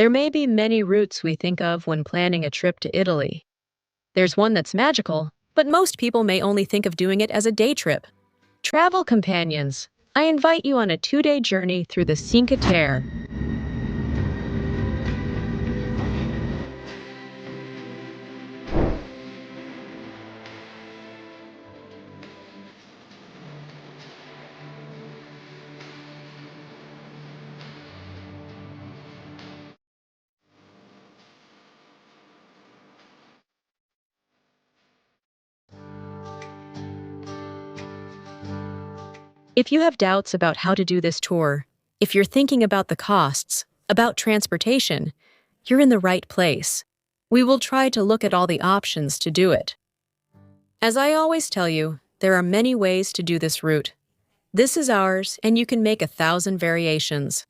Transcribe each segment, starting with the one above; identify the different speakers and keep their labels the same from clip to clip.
Speaker 1: There may be many routes we think of when planning a trip to Italy. There's one that's magical, but most people may only think of doing it as a day trip. Travel companions, I invite you on a 2-day journey through the Cinque Terre. If you have doubts about how to do this tour, if you're thinking about the costs, about transportation, you're in the right place. We will try to look at all the options to do it. As I always tell you, there are many ways to do this route. This is ours, and you can make 1,000 variations.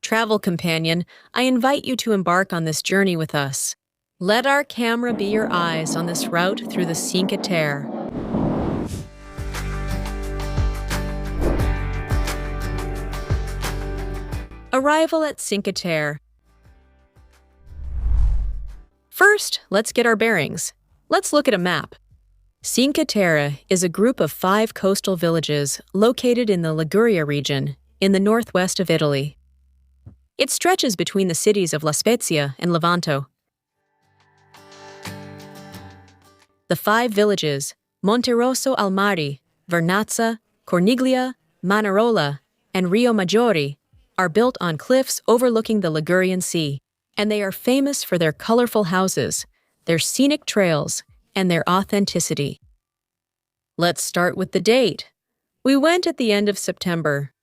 Speaker 1: Travel companion, I invite you to embark on this journey with us. Let our camera be your eyes on this route through the Cinque Terre. Arrival at Cinque Terre. First, let's get our bearings. Let's look at a map. Cinque Terre is a group of 5 coastal villages located in the Liguria region, in the northwest of Italy. It stretches between the cities of La Spezia and Levanto. The 5 villages, Monterosso al Mare, Vernazza, Corniglia, Manarola, and Riomaggiore, are built on cliffs overlooking the Ligurian Sea, and they are famous for their colorful houses, their scenic trails, and their authenticity. Let's start with the date. We went at the end of September.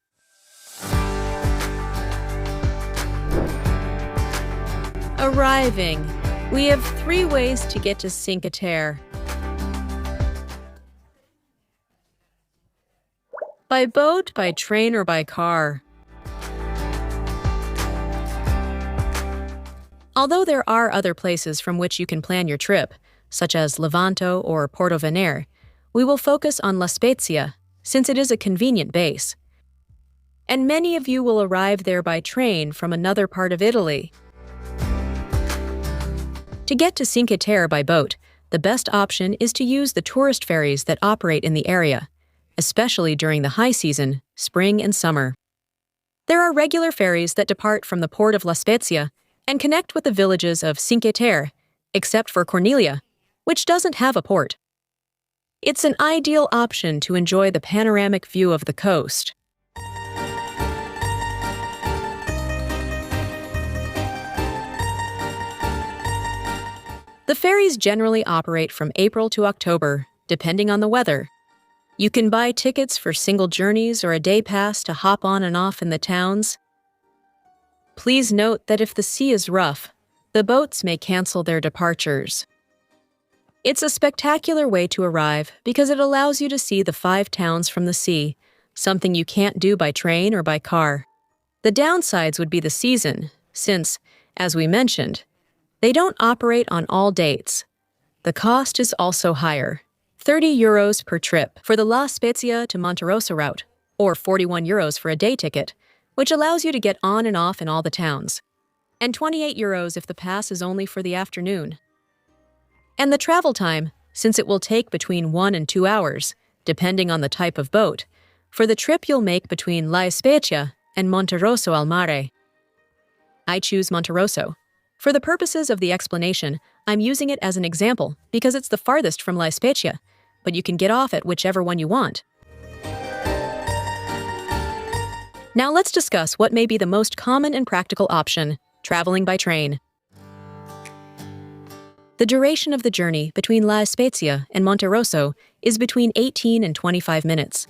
Speaker 1: Arriving. We have 3 ways to get to Cinque Terre. By boat, by train, or by car. Although there are other places from which you can plan your trip, such as Levanto or Portovenere, we will focus on La Spezia, since it is a convenient base. And many of you will arrive there by train from another part of Italy. To get to Cinque Terre by boat, the best option is to use the tourist ferries that operate in the area, especially during the high season, spring and summer. There are regular ferries that depart from the port of La Spezia and connect with the villages of Cinque Terre, except for Corniglia, which doesn't have a port. It's an ideal option to enjoy the panoramic view of the coast. The ferries generally operate from April to October, depending on the weather. You can buy tickets for single journeys or a day pass to hop on and off in the towns. Please note that if the sea is rough, the boats may cancel their departures. It's a spectacular way to arrive because it allows you to see the 5 towns from the sea, something you can't do by train or by car. The downsides would be the season, since, as we mentioned, they don't operate on all dates. The cost is also higher, €30 per trip for the La Spezia to Monterosso route, or €41 for a day ticket, which allows you to get on and off in all the towns, and €28 if the pass is only for the afternoon. And the travel time, since it will take between 1 and 2 hours, depending on the type of boat, for the trip you'll make between La Spezia and Monterosso al Mare. I choose Monterosso. For the purposes of the explanation, I'm using it as an example because it's the farthest from La Spezia, but you can get off at whichever one you want. Now let's discuss what may be the most common and practical option, traveling by train. The duration of the journey between La Spezia and Monterosso is between 18 and 25 minutes.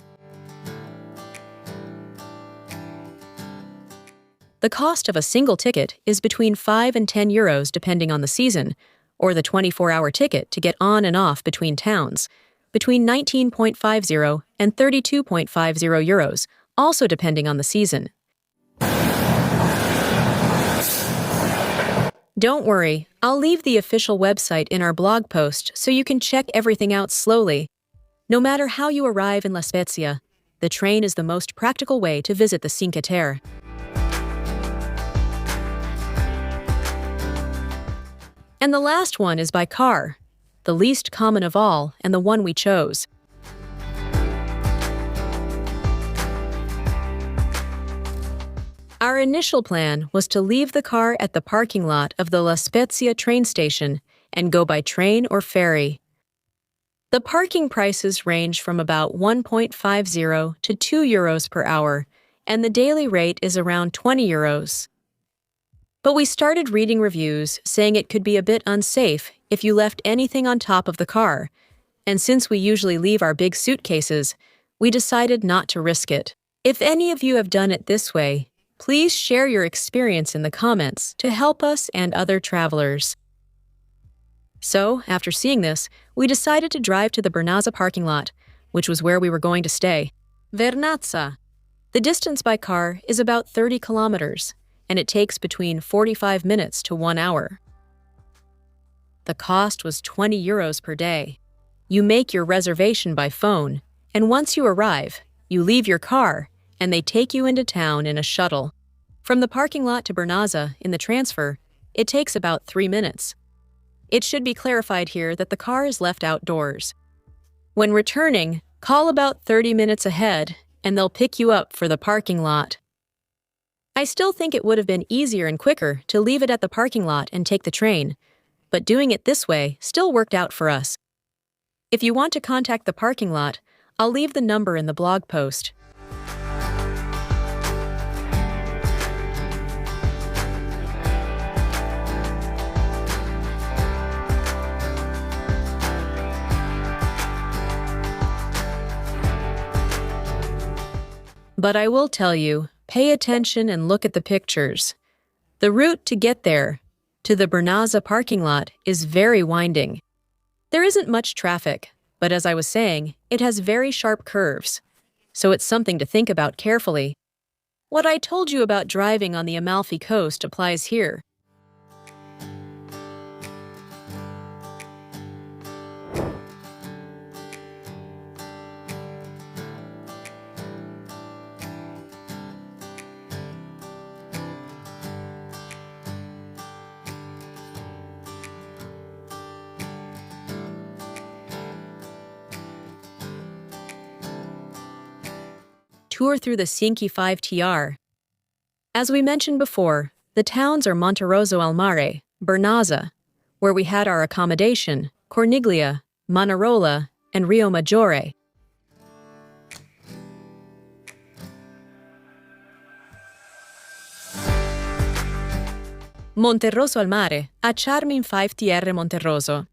Speaker 1: The cost of a single ticket is between €5 and €10 depending on the season, or the 24-hour ticket to get on and off between towns, between €19.50 and €32.50, also depending on the season. Don't worry, I'll leave the official website in our blog post so you can check everything out slowly. No matter how you arrive in La Spezia, the train is the most practical way to visit the Cinque Terre. And the last one is by car, the least common of all and the one we chose. Our initial plan was to leave the car at the parking lot of the La Spezia train station and go by train or ferry. The parking prices range from about 1.50 to 2 euros per hour, and the daily rate is around 20 euros. But we started reading reviews saying it could be a bit unsafe if you left anything on top of the car, and since we usually leave our big suitcases, we decided not to risk it. If any of you have done it this way, please share your experience in the comments to help us and other travelers. So, after seeing this, we decided to drive to the Vernazza parking lot, which was where we were going to stay. Vernazza. The distance by car is about 30 kilometers, and it takes between 45 minutes to 1 hour. The cost was 20 euros per day. You make your reservation by phone, and once you arrive, you leave your car, and they take you into town in a shuttle. From the parking lot to Vernazza in the transfer, it takes about 3 minutes. It should be clarified here that the car is left outdoors. When returning, call about 30 minutes ahead, and they'll pick you up for the parking lot. I still think it would have been easier and quicker to leave it at the parking lot and take the train, but doing it this way still worked out for us. If you want to contact the parking lot, I'll leave the number in the blog post. But I will tell you, pay attention and look at the pictures. The route to get there, to the Vernazza parking lot, is very winding. There isn't much traffic, but as I was saying, it has very sharp curves, so it's something to think about carefully. What I told you about driving on the Amalfi Coast applies here. Tour through the Cinque Terre. As we mentioned before, the towns are Monterosso al Mare, Vernazza, where we had our accommodation, Corniglia, Manarola, and Riomaggiore. Monterosso al Mare, a charming 5 Terre Monterosso.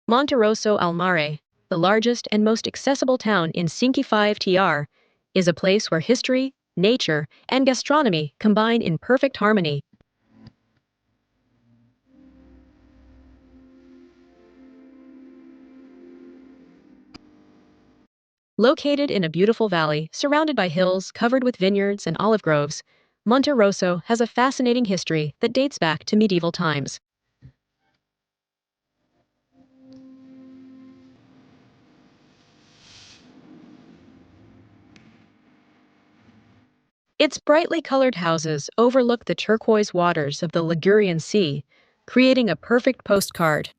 Speaker 1: Monterosso al Mare, the largest and most accessible town in Cinque Terre, is a place where history, nature, and gastronomy combine in perfect harmony. Located in a beautiful valley surrounded by hills covered with vineyards and olive groves, Monterosso has a fascinating history that dates back to medieval times. Its brightly colored houses overlook the turquoise waters of the Ligurian Sea, creating a perfect postcard.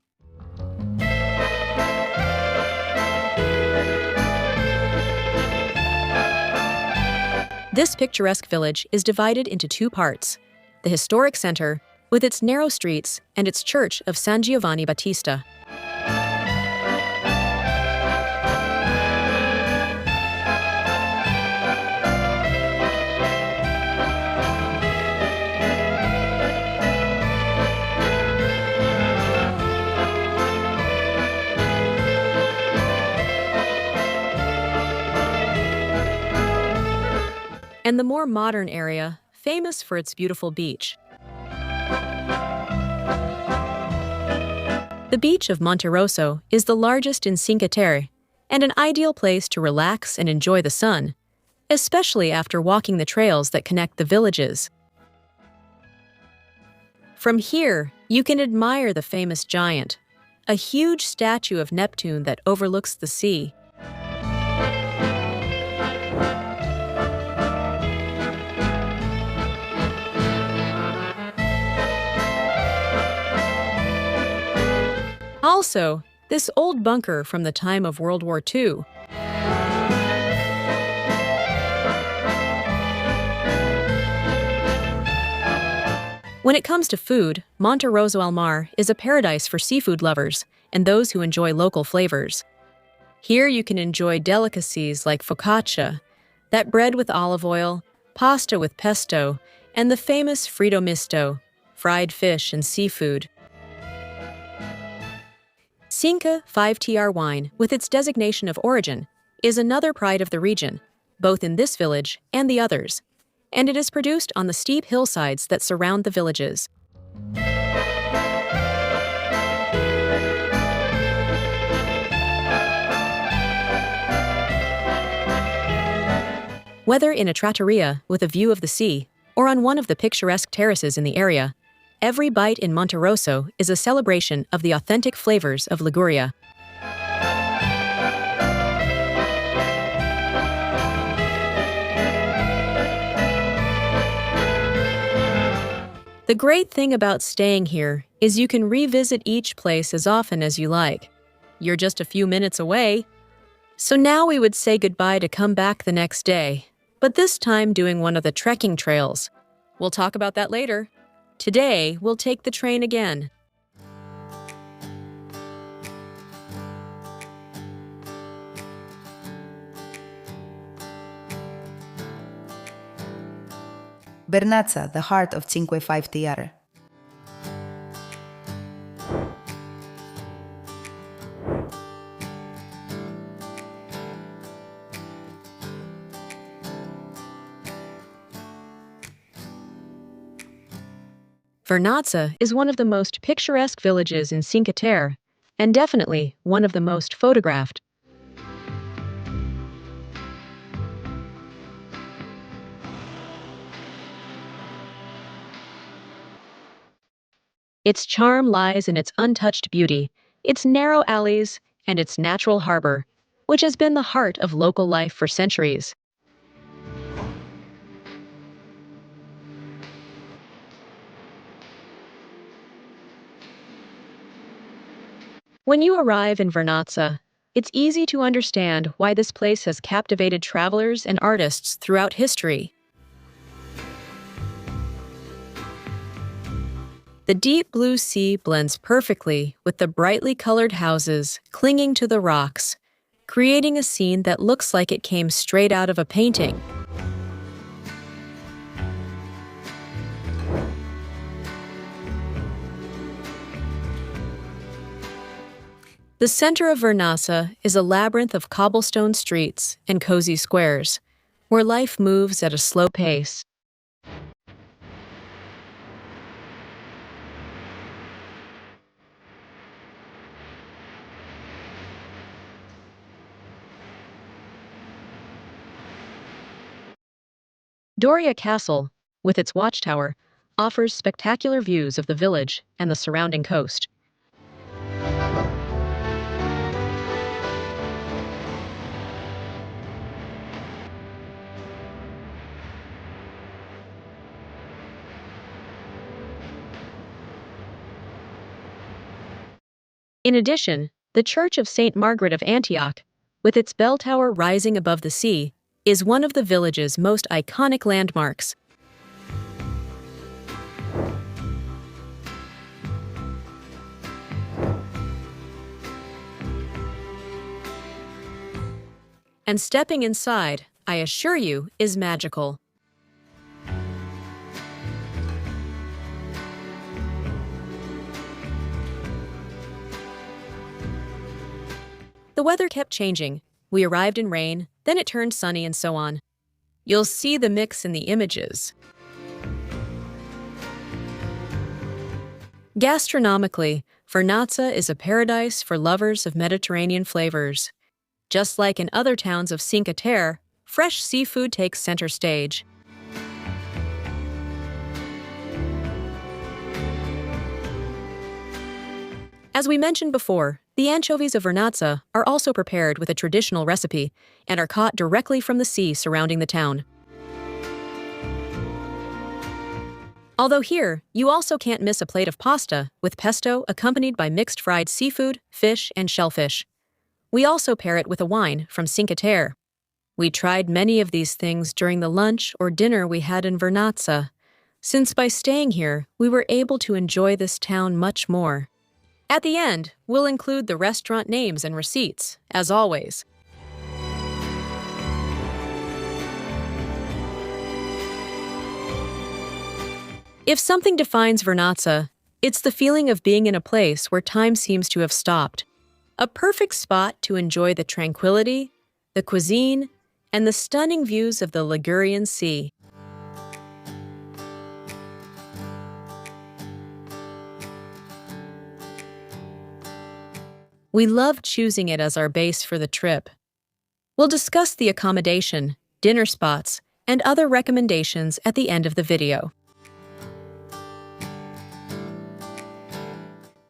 Speaker 1: This picturesque village is divided into 2 parts: the historic center, with its narrow streets, and its church of San Giovanni Battista. And the more modern area, famous for its beautiful beach. The beach of Monterosso is the largest in Cinque Terre and an ideal place to relax and enjoy the sun, especially after walking the trails that connect the villages. From here, you can admire the famous giant, a huge statue of Neptune that overlooks the sea. Also, this old bunker from the time of World War II. When it comes to food, Monterosso al Mare is a paradise for seafood lovers and those who enjoy local flavors. Here you can enjoy delicacies like focaccia, that bread with olive oil, pasta with pesto, and the famous fritto misto, fried fish and seafood. Cinque 5TR wine, with its designation of origin, is another pride of the region, both in this village and the others, and it is produced on the steep hillsides that surround the villages. Whether in a trattoria with a view of the sea or on one of the picturesque terraces in the area, every bite in Monterosso is a celebration of the authentic flavors of Liguria. The great thing about staying here is you can revisit each place as often as you like. You're just a few minutes away. So now we would say goodbye to come back the next day, but this time doing one of the trekking trails. We'll talk about that later. Today, we'll take the train again.
Speaker 2: Vernazza, the heart of Cinque Terre.
Speaker 1: Vernazza is one of the most picturesque villages in Cinque Terre, and definitely one of the most photographed. Its charm lies in its untouched beauty, its narrow alleys, and its natural harbor, which has been the heart of local life for centuries. When you arrive in Vernazza, it's easy to understand why this place has captivated travelers and artists throughout history. The deep blue sea blends perfectly with the brightly colored houses clinging to the rocks, creating a scene that looks like it came straight out of a painting. The center of Vernazza is a labyrinth of cobblestone streets and cozy squares, where life moves at a slow pace. Doria Castle, with its watchtower, offers spectacular views of the village and the surrounding coast. In addition, the Church of St. Margaret of Antioch, with its bell tower rising above the sea, is one of the village's most iconic landmarks. And stepping inside, I assure you, is magical. The weather kept changing. We arrived in rain, then it turned sunny and so on. You'll see the mix in the images. Gastronomically, Vernazza is a paradise for lovers of Mediterranean flavors. Just like in other towns of Cinque Terre, fresh seafood takes center stage. As we mentioned before, the anchovies of Vernazza are also prepared with a traditional recipe and are caught directly from the sea surrounding the town. Although here, you also can't miss a plate of pasta with pesto accompanied by mixed fried seafood, fish, and shellfish. We also pair it with a wine from Cinque Terre. We tried many of these things during the lunch or dinner we had in Vernazza, since by staying here, we were able to enjoy this town much more. At the end, we'll include the restaurant names and receipts, as always. If something defines Vernazza, it's the feeling of being in a place where time seems to have stopped. A perfect spot to enjoy the tranquility, the cuisine, and the stunning views of the Ligurian Sea. We love choosing it as our base for the trip. We'll discuss the accommodation, dinner spots, and other recommendations at the end of the video.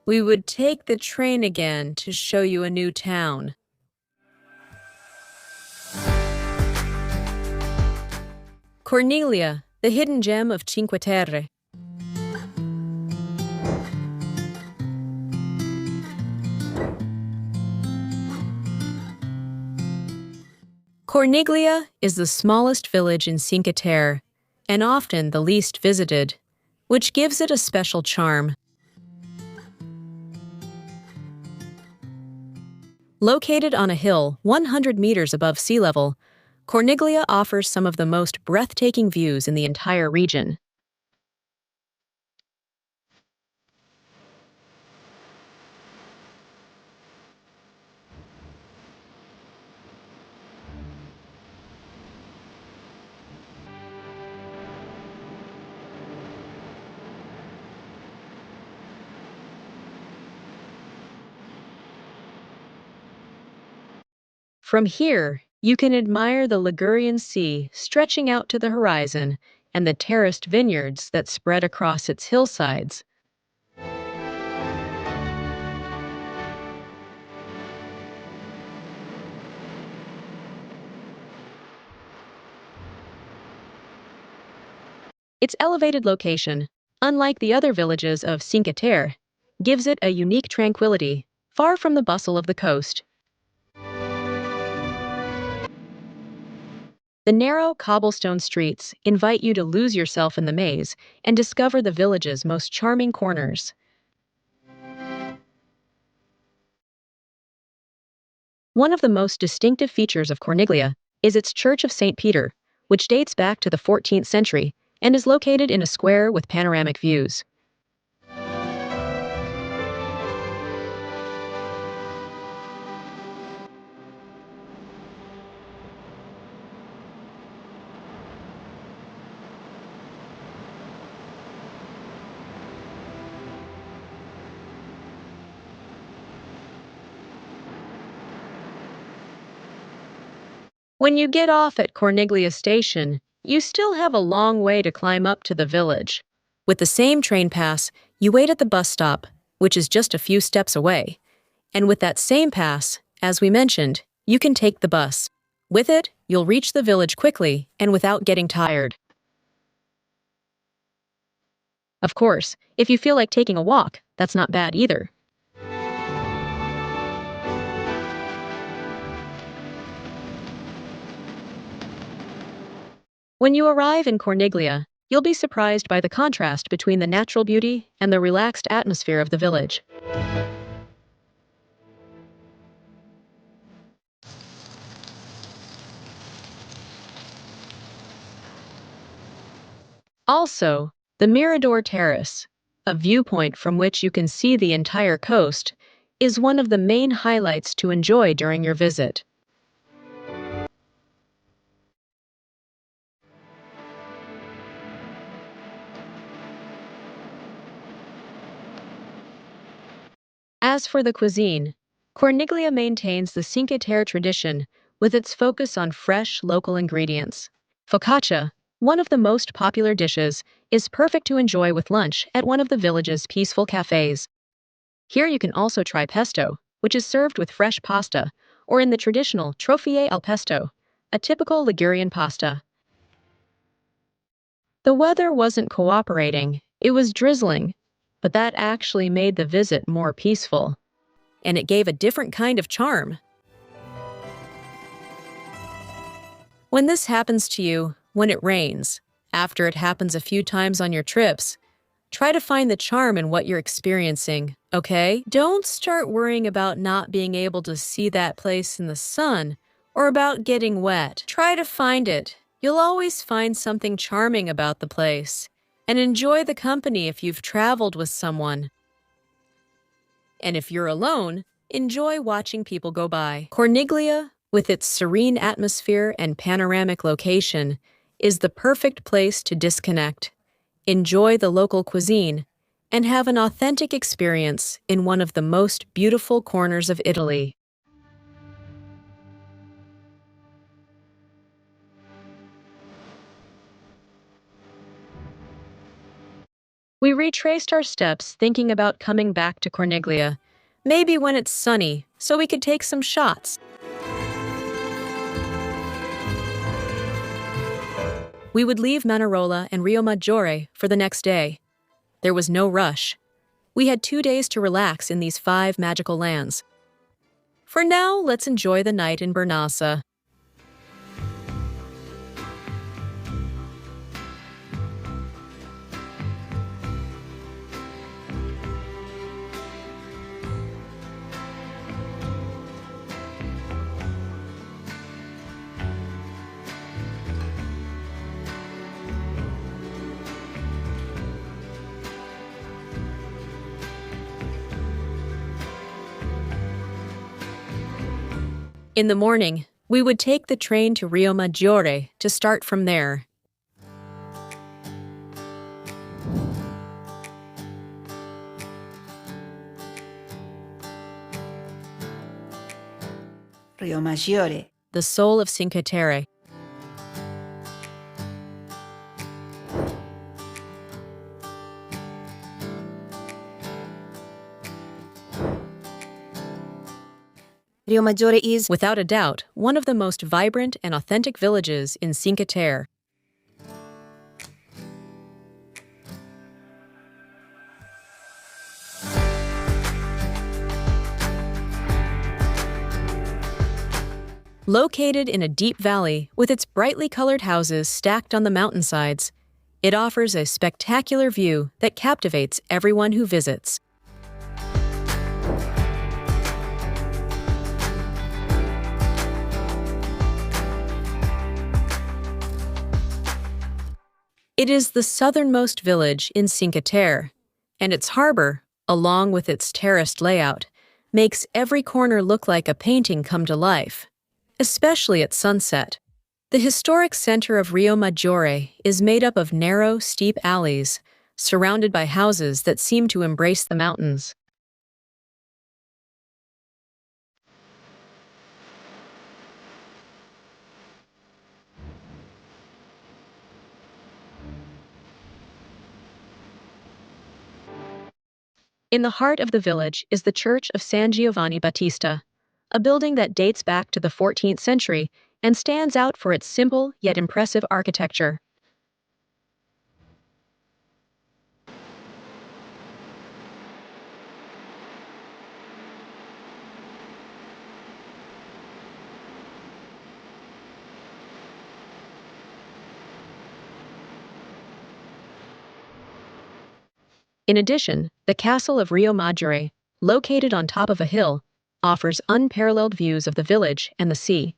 Speaker 1: We would take the train again to show you a new town. Corniglia, the hidden gem of Cinque Terre. Corniglia is the smallest village in Cinque Terre, and often the least visited, which gives it a special charm. Located on a hill 100 meters above sea level, Corniglia offers some of the most breathtaking views in the entire region. From here, you can admire the Ligurian Sea stretching out to the horizon and the terraced vineyards that spread across its hillsides. Its elevated location, unlike the other villages of Cinque Terre, gives it a unique tranquility, far from the bustle of the coast. The narrow cobblestone streets invite you to lose yourself in the maze and discover the village's most charming corners. One of the most distinctive features of Corniglia is its Church of St. Peter, which dates back to the 14th century and is located in a square with panoramic views. When you get off at Corniglia Station, you still have a long way to climb up to the village. With the same train pass, you wait at the bus stop, which is just a few steps away. And with that same pass, as we mentioned, you can take the bus. With it, you'll reach the village quickly and without getting tired. Of course, if you feel like taking a walk, that's not bad either. When you arrive in Corniglia, you'll be surprised by the contrast between the natural beauty and the relaxed atmosphere of the village. Also, the Mirador Terrace, a viewpoint from which you can see the entire coast, is one of the main highlights to enjoy during your visit. As for the cuisine, Corniglia maintains the Cinque Terre tradition with its focus on fresh local ingredients. Focaccia, one of the most popular dishes, is perfect to enjoy with lunch at one of the village's peaceful cafes. Here you can also try pesto, which is served with fresh pasta, or in the traditional trofie al pesto, a typical Ligurian pasta. The weather wasn't cooperating, it was drizzling, but that actually made the visit more peaceful. And it gave a different kind of charm. When this happens to you, when it rains, after it happens a few times on your trips, try to find the charm in what you're experiencing, okay? Don't start worrying about not being able to see that place in the sun or about getting wet. Try to find it. You'll always find something charming about the place. And enjoy the company if you've traveled with someone. And if you're alone, enjoy watching people go by. Corniglia, with its serene atmosphere and panoramic location, is the perfect place to disconnect, enjoy the local cuisine, and have an authentic experience in one of the most beautiful corners of Italy. We retraced our steps thinking about coming back to Corniglia, maybe when it's sunny, so we could take some shots. We would leave Manarola and Riomaggiore for the next day. There was no rush. We had 2 days to relax in these 5 magical lands. For now, let's enjoy the night in Vernazza. In the morning, we would take the train to Riomaggiore to start from there.
Speaker 2: Riomaggiore,
Speaker 1: The soul of Cinque Terre.
Speaker 2: Riomaggiore is,
Speaker 1: Without a doubt, one of the most vibrant and authentic villages in Cinque Terre. Located in a deep valley with its brightly colored houses stacked on the mountainsides, it offers a spectacular view that captivates everyone who visits. It is the southernmost village in Cinque Terre, and its harbor, along with its terraced layout, makes every corner look like a painting come to life, especially at sunset. The historic center of Riomaggiore is made up of narrow, steep alleys, surrounded by houses that seem to embrace the mountains. In the heart of the village is the Church of San Giovanni Battista, a building that dates back to the 14th century and stands out for its simple yet impressive architecture. In addition, the castle of Riomaggiore, located on top of a hill, offers unparalleled views of the village and the sea.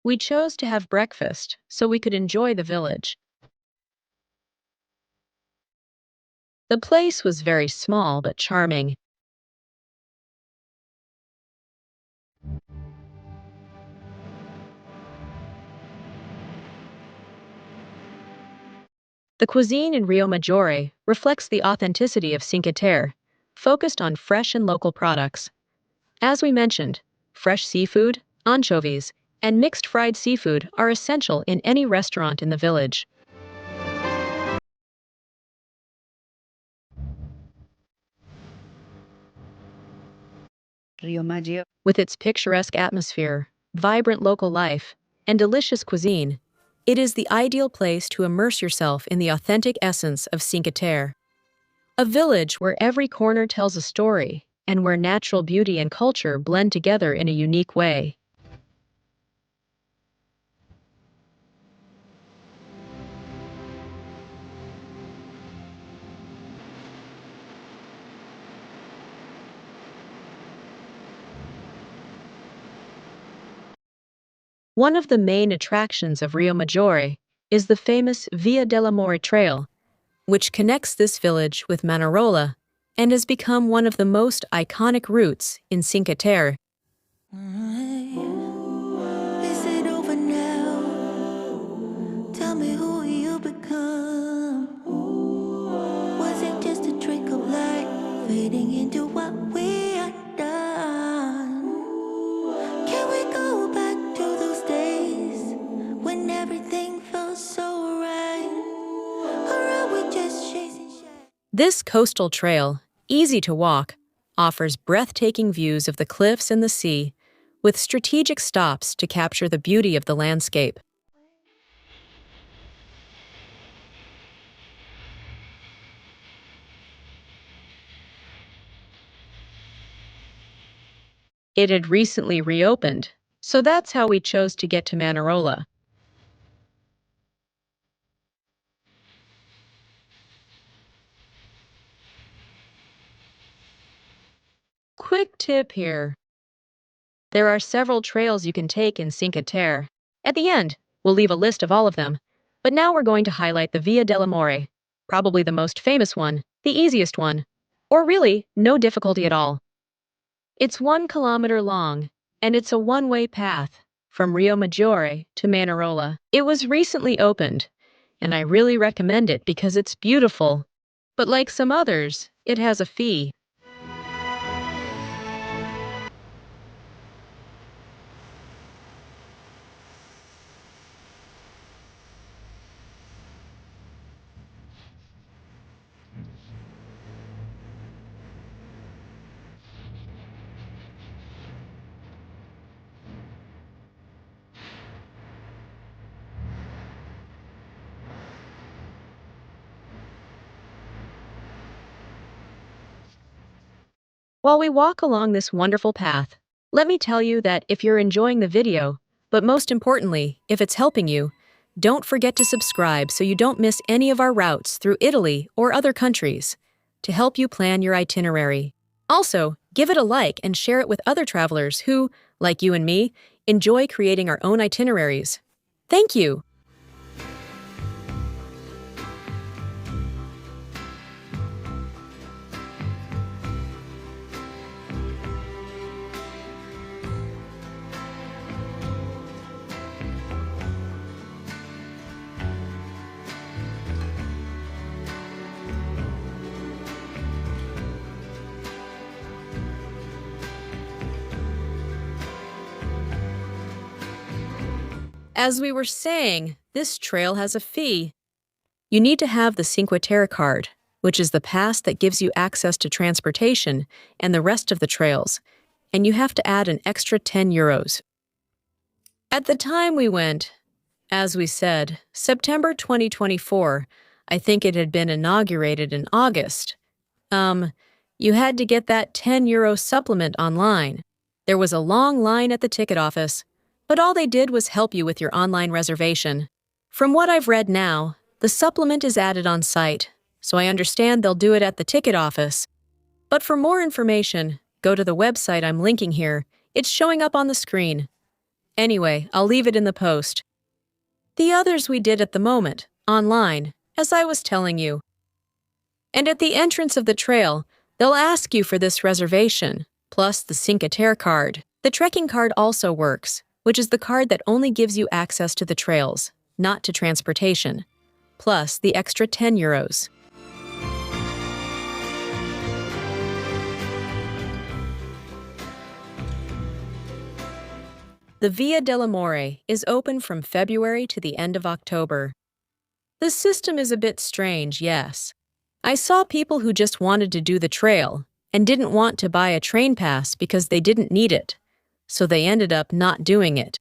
Speaker 1: We chose to have breakfast so we could enjoy the village. The place was very small but charming. The cuisine in Riomaggiore reflects the authenticity of Cinque Terre, focused on fresh and local products. As we mentioned, fresh seafood, anchovies, and mixed fried seafood are essential in any restaurant in the village.
Speaker 2: Riomaggiore.
Speaker 1: With its picturesque atmosphere, vibrant local life, and delicious cuisine, it is the ideal place to immerse yourself in the authentic essence of Cinque Terre. A village where every corner tells a story and where natural beauty and culture blend together in a unique way. One of the main attractions of Riomaggiore is the famous Via dell'Amore trail, which connects this village with Manarola and has become one of the most iconic routes in Cinque Terre.
Speaker 3: Is it over now? Tell me who you become. Was it just a trick of light fading into what we are done? Can we go back to those days when everything felt so right? Or are we just chasing shadows?
Speaker 1: This coastal trail, easy to walk, offers breathtaking views of the cliffs and the sea, with strategic stops to capture the beauty of the landscape. It had recently reopened, so that's how we chose to get to Manarola. Quick tip here. There are several trails you can take in Cinque Terre. At the end, we'll leave a list of all of them. But now we're going to highlight the Via dell'Amore, probably the most famous one, the easiest one, or really, no difficulty at all. It's 1 kilometer long, and it's a one-way path from Riomaggiore to Manarola. It was recently opened, and I really recommend it because it's beautiful. But like some others, it has a fee. While we walk along this wonderful path, let me tell you that if you're enjoying the video, but most importantly, if it's helping you, don't forget to subscribe so you don't miss any of our routes through Italy or other countries to help you plan your itinerary. Also, give it a like and share it with other travelers who, like you and me, enjoy creating our own itineraries. Thank you! As we were saying, this trail has a fee. You need to have the Cinque Terre card, which is the pass that gives you access to transportation and the rest of the trails, and you have to add an extra 10 euros. At the time we went, as we said, September 2024, I think it had been inaugurated in August. You had to get that 10 euro supplement online. There was a long line at the ticket office, but all they did was help you with your online reservation. From what I've read now, the supplement is added on site, so I understand they'll do it at the ticket office. But for more information, go to the website I'm linking here. It's showing up on the screen. Anyway, I'll leave it in the post. The others we did at the moment, online, as I was telling you. And at the entrance of the trail, they'll ask you for this reservation, plus the Cinque Terre card. The trekking card also works, which is the card that only gives you access to the trails, not to transportation, plus the extra 10 euros. The Via dell'Amore is open from February to the end of October. The system is a bit strange, yes. I saw people who just wanted to do the trail, and didn't want to buy a train pass because they didn't need it, so they ended up not doing it.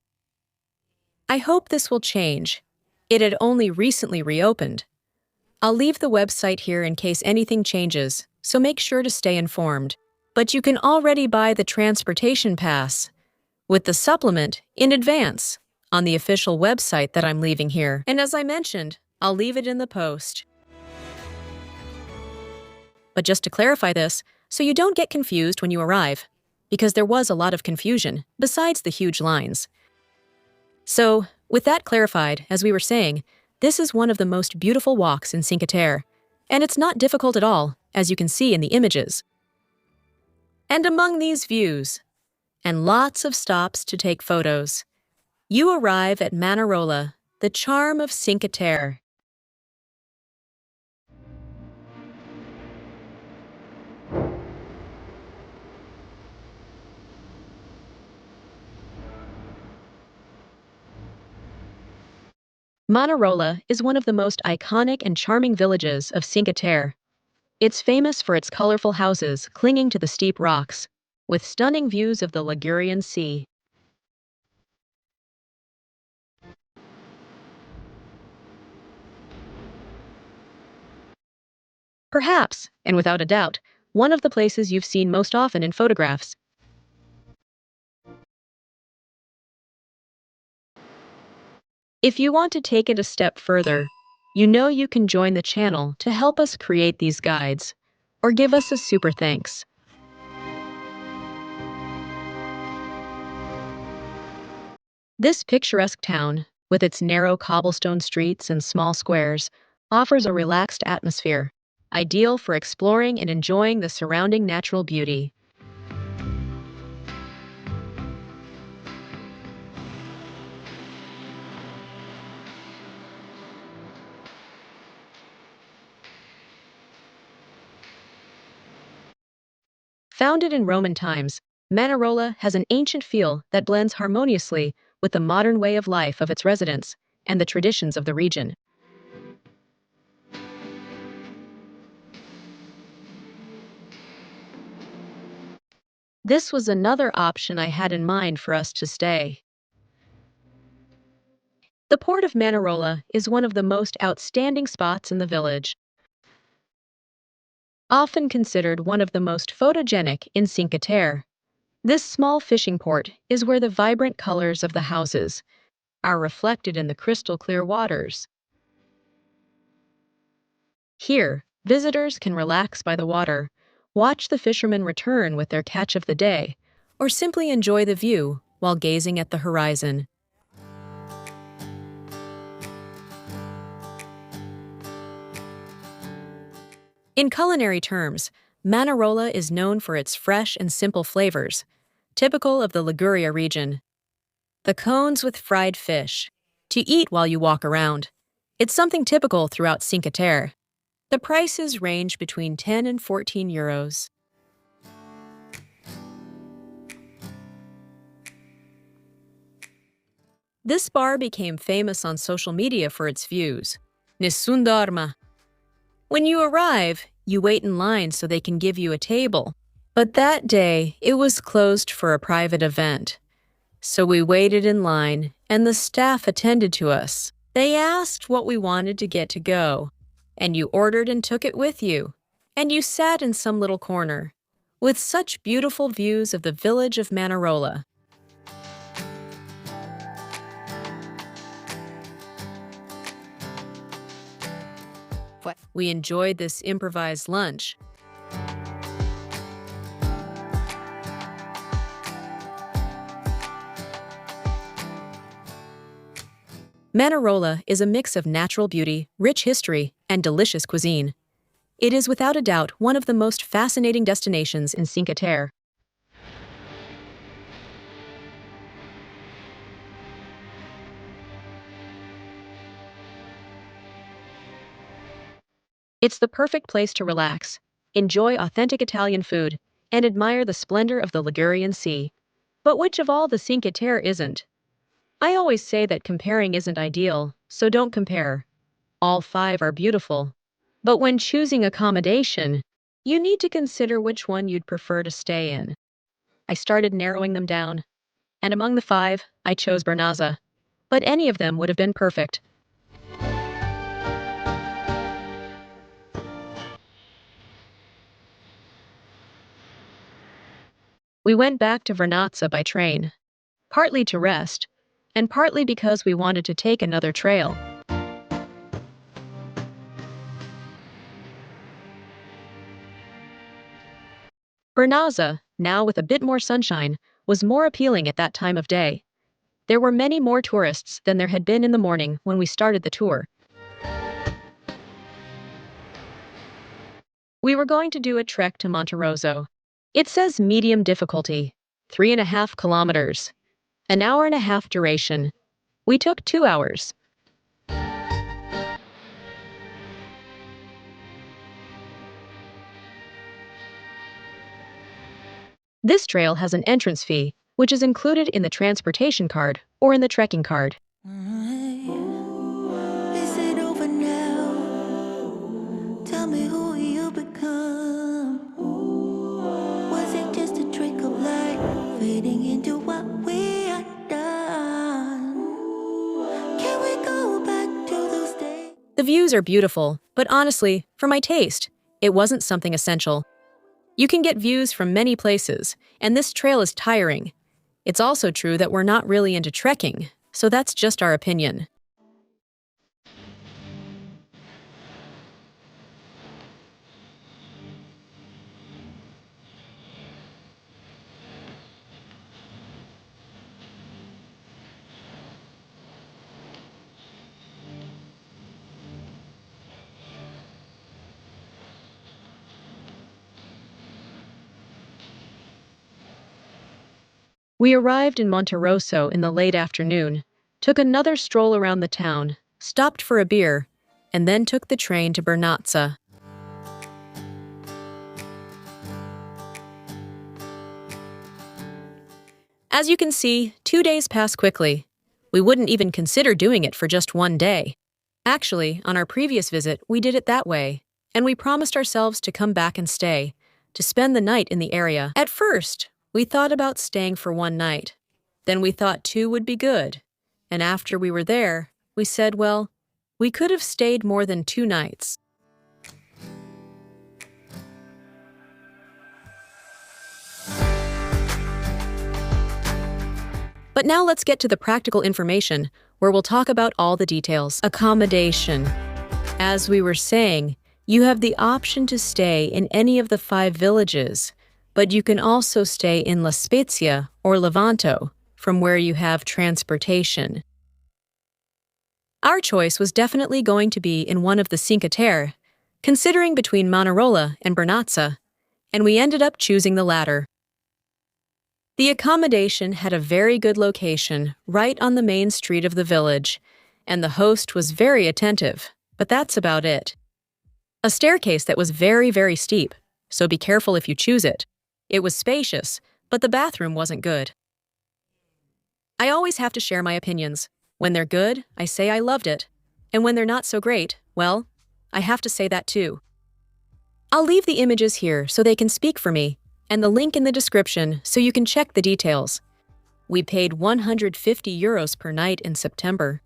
Speaker 1: I hope this will change. It had only recently reopened. I'll leave the website here in case anything changes, so make sure to stay informed. But you can already buy the transportation pass with the supplement in advance on the official website that I'm leaving here. And as I mentioned, I'll leave it in the post. But just to clarify this, so you don't get confused when you arrive, because there was a lot of confusion, besides the huge lines. So, with that clarified, as we were saying, this is one of the most beautiful walks in Cinque Terre, and it's not difficult at all, as you can see in the images. And among these views, and lots of stops to take photos, you arrive at Manarola, the charm of Cinque Terre. Manarola is one of the most iconic and charming villages of Cinque Terre. It's famous for its colorful houses clinging to the steep rocks, with stunning views of the Ligurian Sea. Perhaps, and without a doubt, one of the places you've seen most often in photographs. If you want to take it a step further, you know you can join the channel to help us create these guides, or give us a super thanks. This picturesque town, with its narrow cobblestone streets and small squares, offers a relaxed atmosphere, ideal for exploring and enjoying the surrounding natural beauty. Founded in Roman times, Manarola has an ancient feel that blends harmoniously with the modern way of life of its residents and the traditions of the region. This was another option I had in mind for us to stay. The port of Manarola is one of the most outstanding spots in the village, often considered one of the most photogenic in Cinque Terre. This small fishing port is where the vibrant colors of the houses are reflected in the crystal-clear waters. Here, visitors can relax by the water, watch the fishermen return with their catch of the day, or simply enjoy the view while gazing at the horizon. In culinary terms, Manarola is known for its fresh and simple flavors, typical of the Liguria region. The cones with fried fish, to eat while you walk around. It's something typical throughout Cinque Terre. The prices range between 10 and 14 euros. This bar became famous on social media for its views. Nessun dorma. When you arrive, you wait in line so they can give you a table. But that day, it was closed for a private event. So we waited in line, and the staff attended to us. They asked what we wanted to get to go, and you ordered and took it with you. And you sat in some little corner, with such beautiful views of the village of Manarola. We enjoyed this improvised lunch. Manarola is a mix of natural beauty, rich history, and delicious cuisine. It is without a doubt one of the most fascinating destinations in Cinque Terre. It's the perfect place to relax, enjoy authentic Italian food, and admire the splendor of the Ligurian Sea. But which of all the Cinque Terre isn't? I always say that comparing isn't ideal, so don't compare. All five are beautiful. But when choosing accommodation, You need to consider which one you'd prefer to stay in. I started narrowing them down, and among the 5, I chose Vernazza. But any of them would have been perfect. We went back to Vernazza by train, partly to rest, and partly because we wanted to take another trail. Vernazza, now with a bit more sunshine, was more appealing at that time of day. There were many more tourists than there had been in the morning when we started the tour. We were going to do a trek to Monterosso. It says medium difficulty, 3.5 kilometers, an hour and a half duration. We took 2 hours. This trail has an entrance fee, which is included in the transportation card or in the trekking card.
Speaker 3: Is it over now? Tell me who you become. Was it just a trick of light fading into what we are done? Can we go back to those days?
Speaker 1: The views are beautiful, but honestly, for my taste, it wasn't something essential. You can get views from many places, and this trail is tiring. It's also true that we're not really into trekking, so that's just our opinion. We arrived in Monterosso in the late afternoon, took another stroll around the town, stopped for a beer, and then took the train to Vernazza. As you can see, 2 days pass quickly. We wouldn't even consider doing it for just 1 day. Actually, on our previous visit, we did it that way, and we promised ourselves to come back and stay, to spend the night in the area. At first, we thought about staying for 1 night. Then we thought 2 would be good. And after we were there, we said, well, we could have stayed more than 2 nights. But now let's get to the practical information, where we'll talk about all the details. Accommodation. As we were saying, you have the option to stay in any of the 5 villages, but you can also stay in La Spezia or Levanto, from where you have transportation. Our choice was definitely going to be in one of the Cinque Terre, considering between Manarola and Vernazza, and we ended up choosing the latter. The accommodation had a very good location right on the main street of the village, and the host was very attentive, but that's about it. A staircase that was very, very steep, so be careful if you choose it. It was spacious, but the bathroom wasn't good. I always have to share my opinions. When they're good, I say I loved it. And when they're not so great, well, I have to say that too. I'll leave the images here so they can speak for me, and the link in the description so you can check the details. We paid €150 per night in September.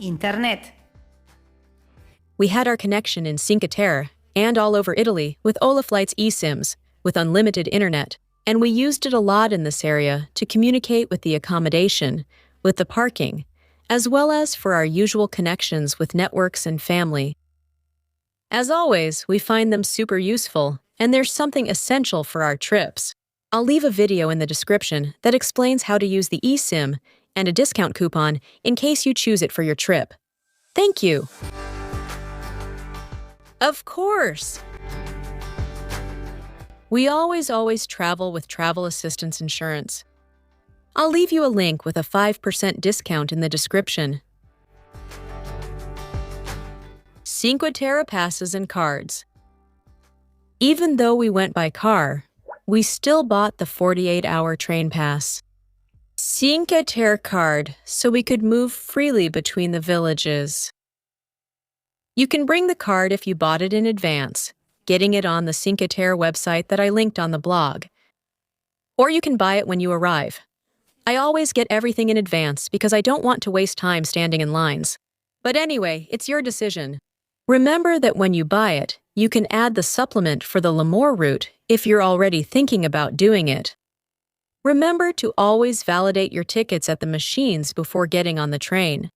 Speaker 2: Internet.
Speaker 1: We had our connection in Cinque Terre and all over Italy with Olaflight's eSIMs, with unlimited internet, and we used it a lot in this area to communicate with the accommodation, with the parking, as well as for our usual connections with networks and family. As always, we find them super useful, and they're something essential for our trips. I'll leave a video in the description that explains how to use the eSIM and a discount coupon in case you choose it for your trip. Thank you! Of course! We always travel with travel assistance insurance. I'll leave you a link with a 5% discount in the description. Cinque Terre passes and cards. Even though we went by car, we still bought the 48-hour train pass. Cinque Terre card, so we could move freely between the villages. You can bring the card if you bought it in advance, getting it on the Cinque Terre website that I linked on the blog. Or you can buy it when you arrive. I always get everything in advance because I don't want to waste time standing in lines. But anyway, it's your decision. Remember that when you buy it, you can add the supplement for the dell'Amore route if you're already thinking about doing it. Remember to always validate your tickets at the machines before getting on the train.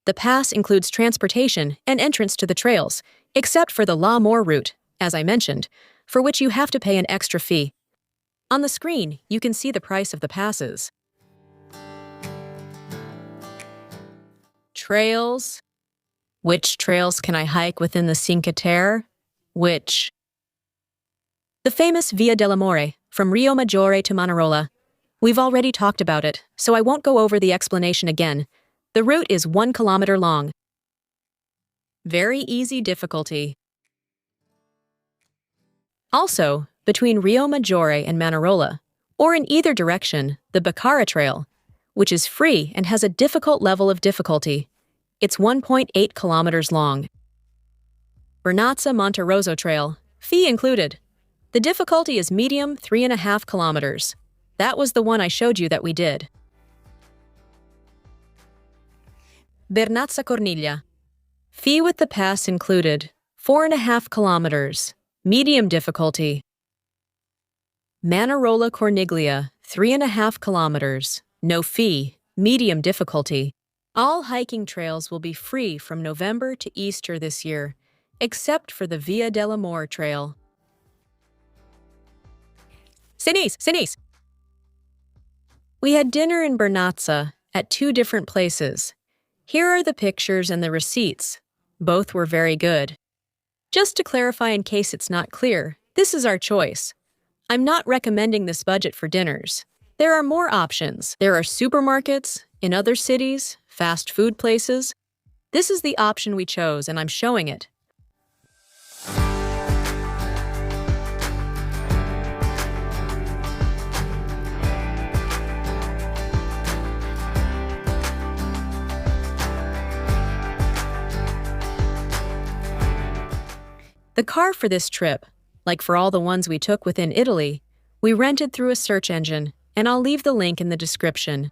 Speaker 1: The pass includes transportation and entrance to the trails, except for the dell'Amore route, as I mentioned, for which you have to pay an extra fee. On the screen, you can see the price of the passes. Trails. Which trails can I hike within the Cinque Terre? Which? The famous Via dell'Amore, from Riomaggiore to Manarola. We've already talked about it, so I won't go over the explanation again. The route is 1 kilometer long. Very easy difficulty. Also, between Riomaggiore and Manarola, or in either direction, the Baccara Trail, which is free and has a difficult level of difficulty. It's 1.8 kilometers long. Vernazza Monterosso Trail, fee included. The difficulty is medium, 3.5 kilometers. That was the one I showed you that we did. Vernazza Corniglia. Fee with the pass included, 4.5 kilometers, medium difficulty. Manarola Corniglia, 3.5 kilometers, no fee, medium difficulty. All hiking trails will be free from November to Easter this year, except for the Via dell'Amore trail. Sinise! We had dinner in Vernazza at 2 different places. Here are the pictures and the receipts. Both were very good. Just to clarify in case it's not clear, this is our choice. I'm not recommending this budget for dinners. There are more options. There are supermarkets, in other cities, fast food places. This is the option we chose, and I'm showing it. The car for this trip, like for all the ones we took within Italy, we rented through a search engine, and I'll leave the link in the description.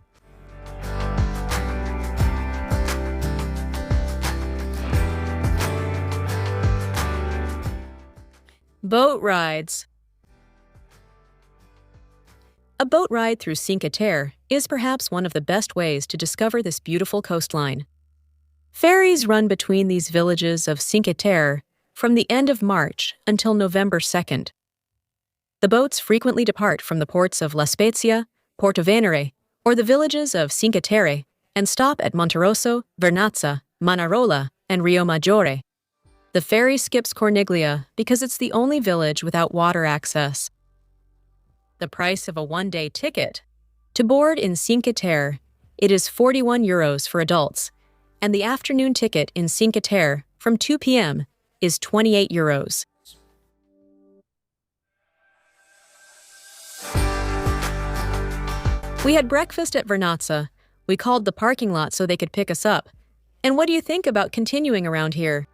Speaker 1: Boat rides. A boat ride through Cinque Terre is perhaps one of the best ways to discover this beautiful coastline. Ferries run between these villages of Cinque Terre from the end of March until November 2nd. The boats frequently depart from the ports of La Spezia, Portovenere, or the villages of Cinque Terre and stop at Monterosso, Vernazza, Manarola, and Riomaggiore. The ferry skips Corniglia because it's the only village without water access. The price of a one-day ticket. To board in Cinque Terre, it is €41 for adults, and the afternoon ticket in Cinque Terre from 2 p.m. is €28. We had breakfast at Vernazza. We called the parking lot so they could pick us up. And what do you think about continuing around here?